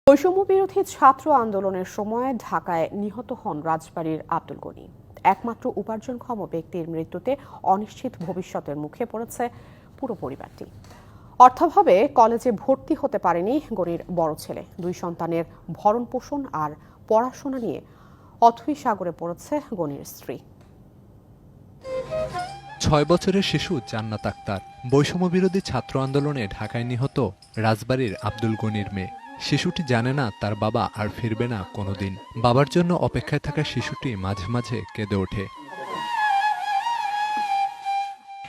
বৈষম্য বিরোধী ছাত্র আন্দোলনের সময় ঢাকায় নিহত হন রাজবাড়ীর আব্দুল গনি। একমাত্র উপার্জনক্ষম ব্যক্তির মৃত্যুতে অনিশ্চিত ভবিষ্যতের মুখে পড়েছে পুরো পরিবারটি। অর্থাভাবে কলেজে ভর্তি হতে পারেনি গনির বড় ছেলে। দুই সন্তানের ভরণ পোষণ আর পড়াশোনা নিয়ে অথৈ সাগরে পড়েছে গনির স্ত্রী। ৬ বছরের শিশু জান্নাত আক্তার বৈষম্য বিরোধী ছাত্র আন্দোলনে ঢাকায় নিহত রাজবাড়ীর আব্দুল গনির মেয়ে। শিশুটি জানে না তার বাবা আর ফিরবে না কোনোদিন। বাবার জন্য অপেক্ষায় থাকা শিশুটি মাঝে মাঝে কেঁদে ওঠে।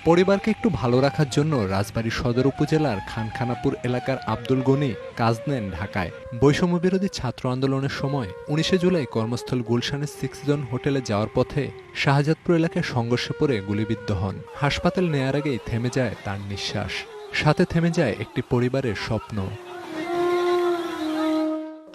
পরিবারকে একটু ভালো রাখার জন্য রাজবাড়ী সদর উপজেলার খানখানাপুর এলাকার আব্দুল গনি কাজ নেন ঢাকায়। বৈষম্য বিরোধী ছাত্র আন্দোলনের সময় ১৯ জুলাই কর্মস্থল গুলশানের 6 জন হোটেলে যাওয়ার পথে শাহজাদপুর এলাকায় সংঘর্ষে পড়ে গুলিবিদ্ধ হন। হাসপাতাল নেয়ার আগেই থেমে যায় তার নিঃশ্বাস, সাথে থেমে যায় একটি পরিবারের স্বপ্ন।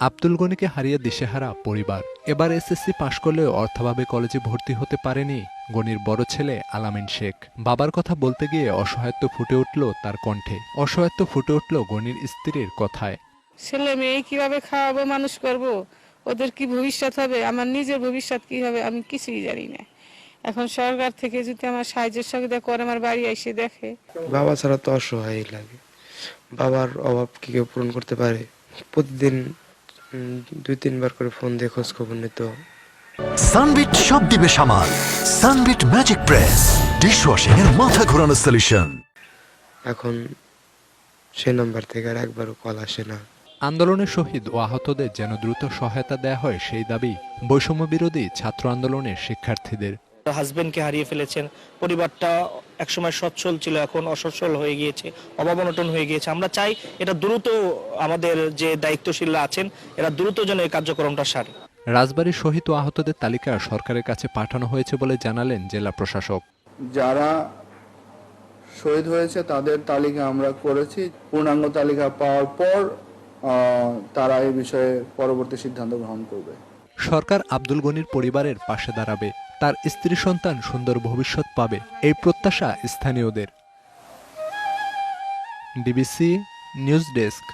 আব্দুল গনিকে হারিয়ে দিশেহারা পরিবার। এবার এসএসসি পাশ করলেও অর্থাভাবে কলেজে ভর্তি হতে পারেনি গনির বড় ছেলে আলামিন শেখ। বাবার কথা বলতে গিয়ে অসহায়ত্ব ফুটে উঠল তার কণ্ঠে। অসহায়ত্ব ফুটে উঠল গনির স্ত্রীর কথায়। ছেলে মেয়ে কিভাবে খাওয়াবো, মানুষ করব, ওদের কি ভবিষ্যৎ হবে, আমার নিজের ভবিষ্যৎ কি হবে, আমি কিছুই জানি না। এখন সরকার থেকে যদি আমার সাহায্য সহযোগিতা করে, আমার বাড়ি এসে দেখে। বাবা ছাড়া তো অসহায় লাগে। বাবার অভাব কি কেউ পূরণ করতে পারে? প্রতিদিন ২-৩ বার করে ফোন দিয়ে খোঁজ খবর নিত। সানবিট সব দিবে সামাল। সানবিট ম্যাজিক প্রেস ডিশওয়াশিং এর মাথা ঘোরানো সলিউশন। এখন সে নাম্বার থেকে আর একবারও কল আসে না। আন্দোলনের শহীদ ও আহতদের যেন দ্রুত সহায়তা দেয়া হয় সেই দাবি বৈষম্য বিরোধী ছাত্র আন্দোলনের শিক্ষার্থীদের। হাজবেন্ডকে হারিয়ে ফেলেছেন, পরিবারটা একসময় সচ্ছল ছিল, এখন অসচ্ছল হয়ে গিয়েছে, অভাব অনটন হয়ে গিয়েছে। আমরা চাই এটা দ্রুত, আমাদের যে দায়িত্বশীলরা আছেন এরা দ্রুত যেন এই কার্যক্রমটা সারে। রাজবাড়ীর শহীদ ও আহতদের তালিকা সরকারের কাছে পাঠানো হয়েছে বলে জানালেন জেলা প্রশাসক। যারা শহীদ হয়েছে তাদের তালিকা আমরা করেছি। পূর্ণাঙ্গ তালিকা পাওয়ার পর তারা এই বিষয়ে পরবর্তী সিদ্ধান্ত গ্রহণ করবে। সরকার আব্দুল গনির পরিবারের পাশে দাঁড়াবে, তার স্ত্রী সন্তান সুন্দর ভবিষ্যৎ পাবে, এই প্রত্যাশা স্থানীয়দের। DBC news desk.